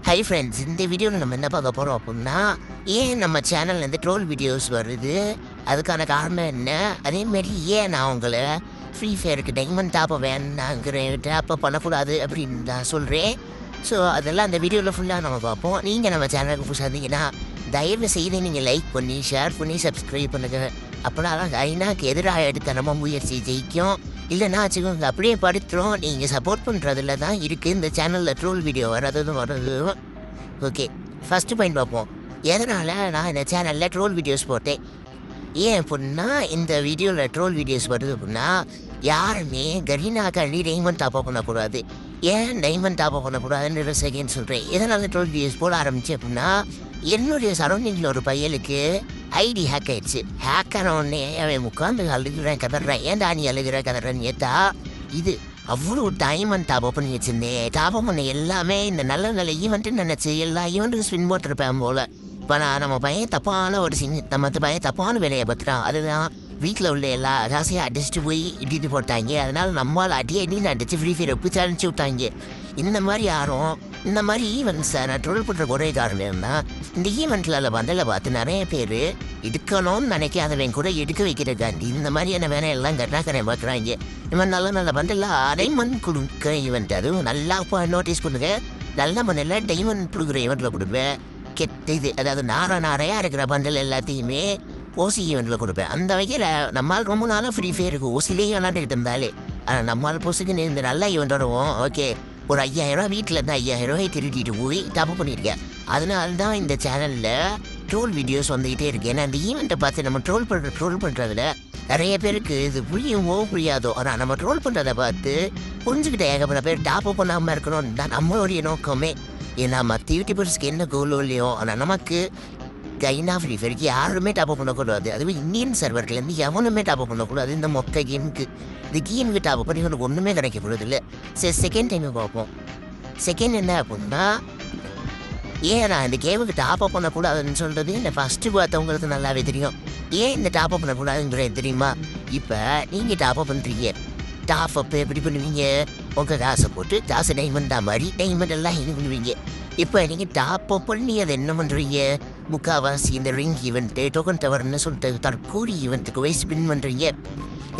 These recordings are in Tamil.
ஹை ஃப்ரெண்ட்ஸ், இந்த வீடியோவில் நம்ம என்ன பார்க்க போகிறோம் அப்படின்னா, ஏன் நம்ம சேனல்லேருந்து ட்ரோல் வீடியோஸ் வருது, அதுக்கான காரணம் என்ன, அதேமாரி ஏன் நான் உங்களை ஃப்ரீ ஃபயருக்கு டைமண்ட் டாப்பை வேணாங்கிறேன், டாப்பை பண்ணக்கூடாது அப்படின்னு நான் சொல்கிறேன். ஸோ அதெல்லாம் அந்த வீடியோவில் ஃபுல்லாக நம்ம பார்ப்போம். நீங்கள் நம்ம சேனலுக்கு புதுசாக இருந்தீங்கன்னா தயவு செய்து நீங்கள் லைக் பண்ணி ஷேர் பண்ணி சப்ஸ்கிரைப் பண்ணுங்கள். அப்படின்னா தான் ஐநாக்கு எதிராக எடுத்த நம்ம முயற்சி ஜெயிக்கும். இல்லைன்னா வச்சுக்கோங்க அப்படியே படுத்துகிறோம். நீங்கள் சப்போர்ட் பண்ணுறதுல தான் இருக்குது இந்த சேனலில் ட்ரோல் வீடியோ வர்றதும் வருது. ஓகே, ஃபஸ்ட்டு பாயிண்ட் பார்ப்போம். எதனால் நான் இந்த சேனலில் ட்ரோல் வீடியோஸ் போட்டேன், ஏன் அப்படின்னா இந்த வீடியோவில் ட்ரோல் வீடியோஸ் வருது அப்படின்னா, யாருமே கரீனாக்காண்டி டைமண்ட் டாப் பண்ணக்கூடாது. ஏன் டைமண்ட் டாப் பண்ணக்கூடாதுன்னு செகண்ட் சொல்கிறேன். எதனால் ட்ரோல் வீடியோஸ் போட ஆரம்பிச்சு அப்படின்னா, என்னுடைய சரௌண்டிங்கில் ஒரு பையனுக்கு ஐடி ஹேக் ஆயிடுச்சு. ஹேக் ஆன உடனே அவன் உட்காந்து அழுகிறேன் கதறேன். ஏன்டா நீ அழுகிற கதறேன்னு ஏற்றா, இது அவ்வளோ டைமண்ட் டாப் பண்ணி வச்சுருந்தேன். டாப் பண்ண எல்லாமே இந்த நல்ல நல்ல ஈவெண்ட்டுன்னு நினச்சி எல்லா ஈவெண்ட்டுக்கும் ஸ்பின் போட்டிருப்பேன் போல். இப்போ நான் நம்ம பையன் தப்பான ஒரு நம்ம பையன் தப்பான வேலையை பார்த்துட்டான். அதுதான் வீட்டில் உள்ள எல்லா ராசியாக அடிச்சுட்டு போய் இடிட்டு போட்டாங்க. அதனால் நம்மளால் அடின்னு அடிச்சு ஃப்ரீ ஃபயர் ஒப்பிச்சு அனுப்பிச்சி விட்டாங்க. இந்த மாதிரி யாரும் இந்த மாதிரி ஈவெண்ட்ஸை நான் ட்ரோல் பண்ணுற ஒரே காரணம் இருந்தால், இந்த ஈவெண்ட்டில் வந்தல பார்த்து நிறைய பேர் எடுக்கணும்னு நினைக்காதவன் கூட எடுக்க வைக்கிறதுக்காண்டி இந்த மாதிரியான வேலை எல்லாம் கட்டாக்கரை பார்க்குறாங்க. இவன் நல்ல நல்ல பண்டெல்லாம் டைமண்ட் கொடுக்க ஈவெண்ட், அதுவும் நல்லா இப்போ நோட்டீஸ் பண்ணுங்க. நல்ல பண்டில் டைமண்ட் கொடுக்குற ஈவெண்ட்டில் கொடுப்பேன். கெட்ட இது அதாவது நாரையாக இருக்கிற பண்டல் எல்லாத்தையுமே ஓசி ஈவெண்ட்டில் கொடுப்பேன். அந்த வகையில் நம்மளால் ரொம்ப நாளாக ஃப்ரீ ஃபயருக்கு ஓசிலேயே விளாண்டுக்கிட்டு இருந்தாலே, ஆனால் நம்மளால் பொசுக்குன்னு இந்த நல்ல ஈவெண்ட் வருவோம். ஓகே, ஒரு 5000 வீட்டில் இருந்து 5000 திருட்டிட்டு போய் தப்பு பண்ணியிருக்கேன். அதனால தான் இந்த சேனலில் ட்ரோல் வீடியோஸ் வந்துக்கிட்டே இருக்கு. ஏன்னா அந்த ஈவெண்ட்டை பார்த்து நம்ம ட்ரோல் பண்ணுறதுல நிறைய பேருக்கு இது புரியாதோ. ஆனால் நம்ம ட்ரோல் பண்ணுறதை பார்த்து புரிஞ்சுக்கிட்ட ஏகப்பட்ட பேர் டாப் பண்ணாமல் இருக்கணும்னு தான் நம்மளுடைய நோக்கமே. ஏன்னா மற்ற யூடியூபர்ஸ்க்கு என்ன கோலோ இல்லையோ, ஆனால் நமக்கு கைனா ஃப்ரீ ஃபயருக்கு யாருமே டாப் பண்ணக்கூடாது. அதுவும் இந்தியன் சர்வர்லேருந்து எவனுமே டாப் பண்ணக்கூடாது. இந்த மொக்க கேமுக்கு இந்த கேமுக்கு டாப் பண்ணி உனக்கு ஒன்றுமே கிடைக்க போகிறது இல்லை. சரி, செகண்ட் டைம் பார்ப்போம். செகண்ட் என்ன அப்படின்னா, ஏன் நான் இந்த கேமுக்கு டாப் அப் பண்ணக்கூடாதுன்னு சொல்கிறது இந்த ஃபஸ்ட்டு பார்த்தவங்களுக்கு நல்லாவே தெரியும். ஏன் இந்த டாப் அப் பண்ணக்கூடாதுங்கிறது தெரியுமா? இப்போ நீங்கள் டாப் அப் பண்ணுறீங்க, டாப் அப் எப்படி பண்ணுவீங்க? உங்கள் காசை போட்டு காசு டைமண்டாக மாதிரி டைமண்ட் எல்லாம் இது பண்ணுவீங்க. இப்போ நீங்கள் டாப் அப் பண்ணி அதை என்ன பண்ணுறீங்க? முக்கால்வாசி இந்த ரிங் ஈவெண்ட்டு, டோக்கன் டவர்னு சொல்லிட்டு தற்கூரி ஈவெண்ட்டுக்கு போய் ஸ்பின் பண்ணுறீங்க.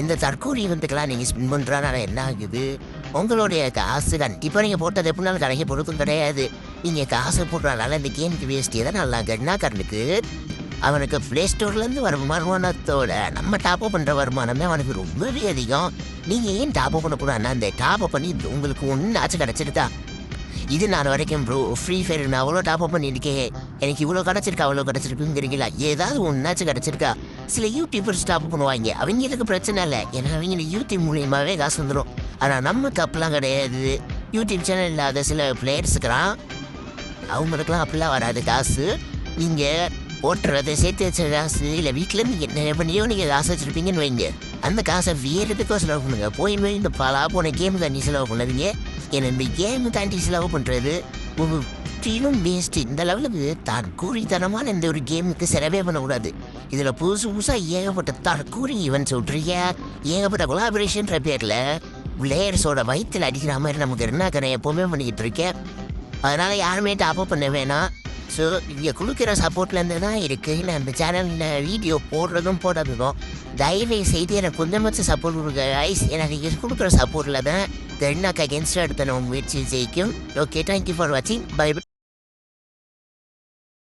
இந்த தற்கூரி ஈவெண்ட்டுக்கெல்லாம் நீங்கள் ஸ்பின் பண்ணுறதுனால என்ன ஆகுது? உங்களுடைய காசு கண்டிப்பாக நீங்கள் போட்டது எப்படினாலும் கிடைக்க பொறுத்தும் கிடையாது. நீங்கள் காசு போடுறதுனால இந்த கேமுக்கு வேஸ்ட். எதை நல்லா கண்ணாக்காரனுக்கு அவனுக்கு ப்ளே ஸ்டோர்லேருந்து வர வருமானத்தோட நம்ம டாப்அப் பண்ணுற வருமானமே அவனுக்கு ரொம்பவே அதிகம். நீங்கள் ஏன் டாப்அப் பண்ணக்கூடாதுன்னா, அந்த டாப்அப் பண்ணி உங்களுக்கு ஒன்றாச்சும் கிடச்சிருக்கா? இது நான் வரைக்கும் ப்ரோ ஃப்ரீ ஃபயர் நான் அவ்வளோ டாப்அப் பண்ணியிருக்கேன், எனக்கு இவ்வளோ கிடச்சிருக்கா அவ்வளோ கிடச்சிருக்குங்கிறீங்களா? ஏதாவது ஒன்றாச்சும் கிடச்சிருக்கா? சில யூடியூபர்ஸ் டாப்அப் பண்ணுவாங்க, அவங்களுக்கு பிரச்சனை இல்லை. ஏன்னா அவங்களுக்கு யூடியூப் மூலியமாகவே காசு வந்துடும். ஆனால் நமக்கு அப்படிலாம் கிடையாது. யூடியூப் சேனல் இல்லாத சில பிளேயர்ஸுக்கெல்லாம் அவங்களுக்குலாம் அப்படிலாம் வராது காசு. நீங்கள் ஓட்டுறதை சேர்த்து வச்ச காசு இல்லை வீட்டிலேருந்து என்ன பண்ணியோ நீங்கள் காசு வச்சுருப்பீங்கன்னு வைங்க. அந்த காசை வேறு எதுக்கோ செலவு பண்ணுங்க. போய் இந்த பலா போன கேமு தாண்டி செலவு பண்ணாதீங்க. ஏன்னா இந்த கேமு தாண்டி செலவு பண்ணுறது ஒரு முற்றிலும் வேஸ்ட்டு. இந்த லெவலுக்கு தற்கூரித்தனமான இந்த ஒரு கேமுக்கு செலவே பண்ணக்கூடாது. இதில் புதுசாக ஏகப்பட்ட தற்கூரி ஈவெண்ட்ஸ் விட்றீங்க. ஏகப்பட்ட கொலாபரேஷன்ற பேரில் பிளேயர்ஸோட வயிற்றில் அடிக்கிற மாதிரி நமக்கு என்ன கரை எப்போவுமே பண்ணிக்கிட்டு இருக்கேன். அதனால் யாருமே டாப்அப் பண்ண வேணாம். ஸோ இங்கே கொடுக்குற சப்போர்ட்லேருந்து தான் இருக்குது. நான் இந்த சேனலில் வீடியோ போடுறதும் போடாததும் தயவு செய்து எனக்கு கொஞ்சமாச்சும் சப்போர்ட் கொடுங்க ஐஸ். எனக்கு இங்கே கொடுக்குற சப்போர்ட்டில் தான் தென்னாக்கு அகேன்ஸ்டாக எடுத்த நம்ம முயற்சி ஜெயிக்கும். ஓகே, தேங்க்யூ ஃபார் வாட்சிங். பை.